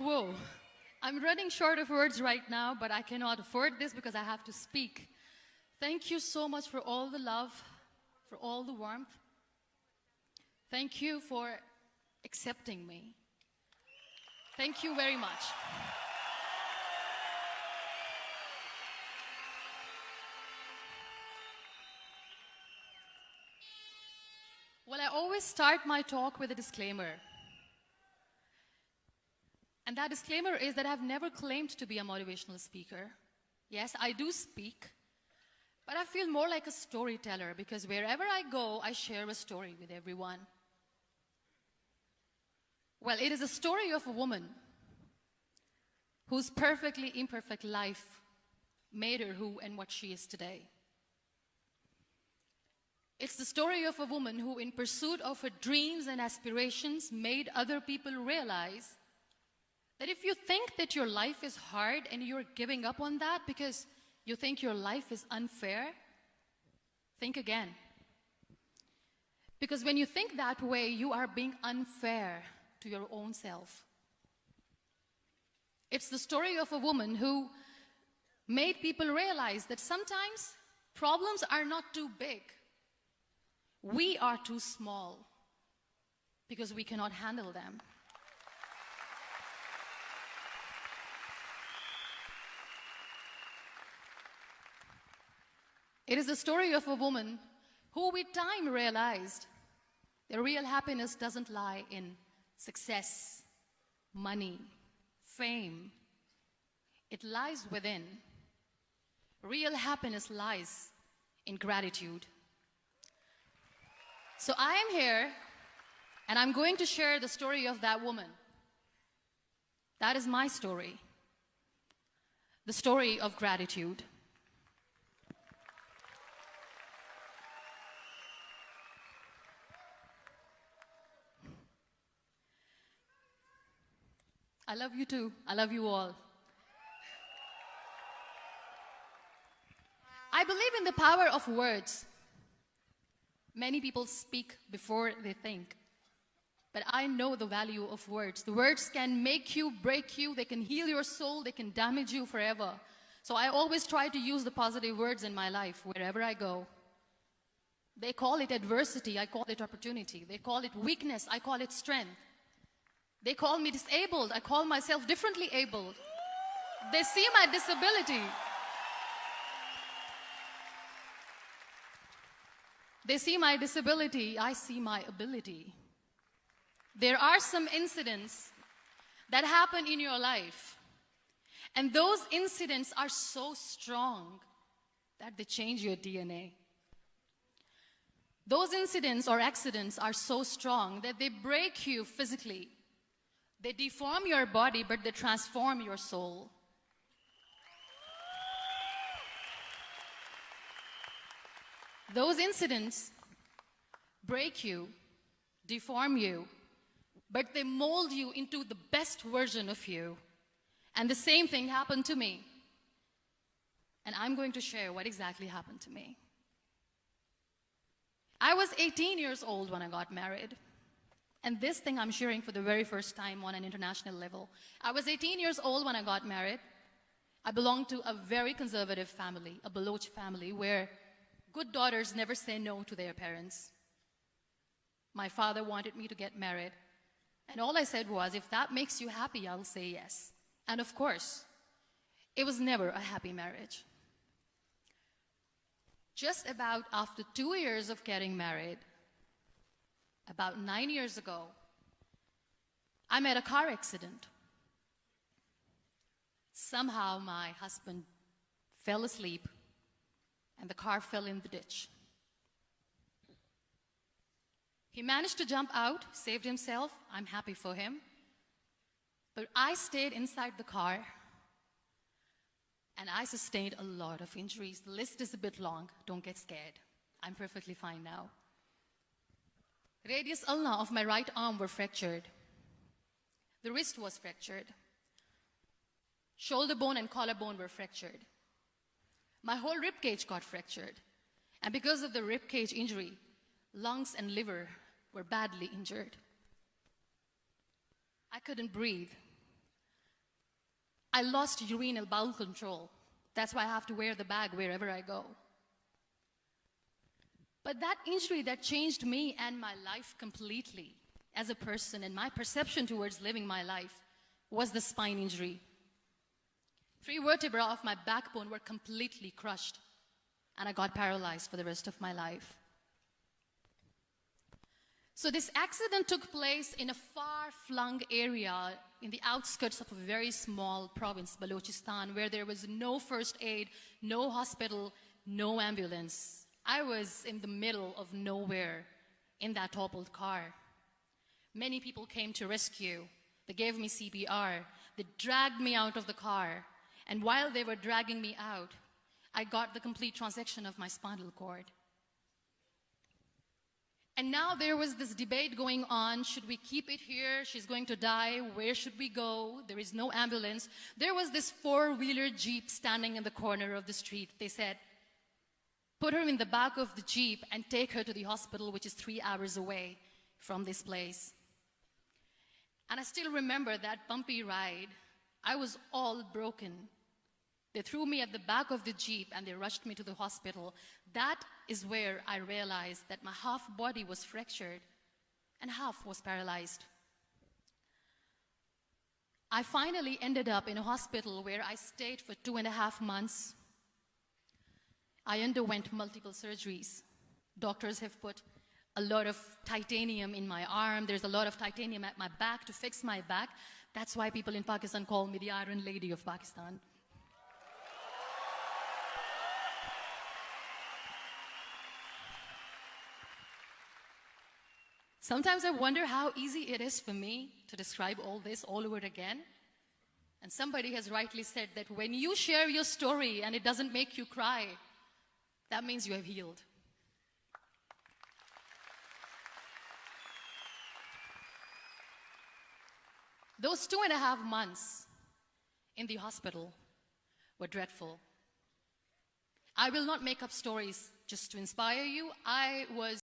Whoa. I'm running short of words right now, but I cannot afford this because I have to speak. Thank you so much for all the love, for all the warmth. Thank you for accepting me. Thank you very much. Well, I always start my talk with a disclaimer. And that disclaimer is that I've never claimed to be a motivational speaker. Yes, I do speak, but I feel more like a storyteller because wherever I go, I share a story with everyone. Well, it is a story of a woman whose perfectly imperfect life made her who and what she is today. It's the story of a woman who, in pursuit of her dreams and aspirations, made other people realize that if you think that your life is hard and you're giving up on that because you think your life is unfair, think again. Because when you think that way, you are being unfair to your own self. It's the story of a woman who made people realize that sometimes problems are not too big. We are too small because we cannot handle them. It is the story of a woman who with time realized that real happiness doesn't lie in success, money, fame. It lies within. Real happiness lies in gratitude. So I am here and I'm going to share the story of that woman. That is my story. The story of gratitude. I love you too. I love you all. I believe in the power of words. Many people speak before they think. But I know the value of words. The words can make you, break you, they can heal your soul, they can damage you forever. So I always try to use the positive words in my life wherever I go. They call it adversity, I call it opportunity. They call it weakness, I call it strength. They call me disabled, I call myself differently abled. They see my disability. They see my disability, I see my ability. There are some incidents that happen in your life, and those incidents are so strong that they change your DNA. Those incidents or accidents are so strong that they break you physically. They deform your body, but they transform your soul. Those incidents break you, deform you, but they mold you into the best version of you. And the same thing happened to me. And I'm going to share what exactly happened to me. I was 18 years old when I got married. And this thing I'm sharing for the very first time on an international level. I was 18 years old when I got married. I belonged to a very conservative family, a Baloch family, where good daughters never say no to their parents. My father wanted me to get married. And all I said was, if that makes you happy, I'll say yes. And of course, it was never a happy marriage. Just about after 2 years of getting married, about 9 years ago, I met a car accident. Somehow my husband fell asleep and the car fell in the ditch. He managed to jump out, saved himself. I'm happy for him. But I stayed inside the car and I sustained a lot of injuries. The list is a bit long. Don't get scared. I'm perfectly fine now. Radius ulna of my right arm were fractured. The wrist was fractured. Shoulder bone and collarbone were fractured. My whole rib cage got fractured. And because of the rib cage injury, lungs and liver were badly injured. I couldn't breathe. I lost urinary bowel control. That's why I have to wear the bag wherever I go. But that injury that changed me and my life completely as a person and my perception towards living my life was the spine injury. 3 vertebrae of my backbone were completely crushed, and I got paralyzed for the rest of my life. So this accident took place in a far-flung area in the outskirts of a very small province, Balochistan, where there was no first aid, no hospital, no ambulance. I was in the middle of nowhere in that toppled car. Many people came to rescue. They gave me CPR. They dragged me out of the car. And while they were dragging me out, I got the complete transection of my spinal cord. And now there was this debate going on. Should we keep it here? She's going to die. Where should we go? There is no ambulance. There was this 4-wheeler Jeep standing in the corner of the street. They said, put her in the back of the Jeep and take her to the hospital, which is 3 hours away from this place. And I still remember that bumpy ride. I was all broken. They threw me at the back of the Jeep and they rushed me to the hospital. That is where I realized that my half body was fractured and half was paralyzed. I finally ended up in a hospital where I stayed for 2.5 months. I underwent multiple surgeries. Doctors have put a lot of titanium in my arm. There's a lot of titanium at my back to fix my back. That's why people in Pakistan call me the Iron Lady of Pakistan. Sometimes I wonder how easy it is for me to describe all this all over again. And somebody has rightly said that when you share your story and it doesn't make you cry, that means you have healed. Those 2.5 months in the hospital were dreadful. I will not make up stories just to inspire you. I was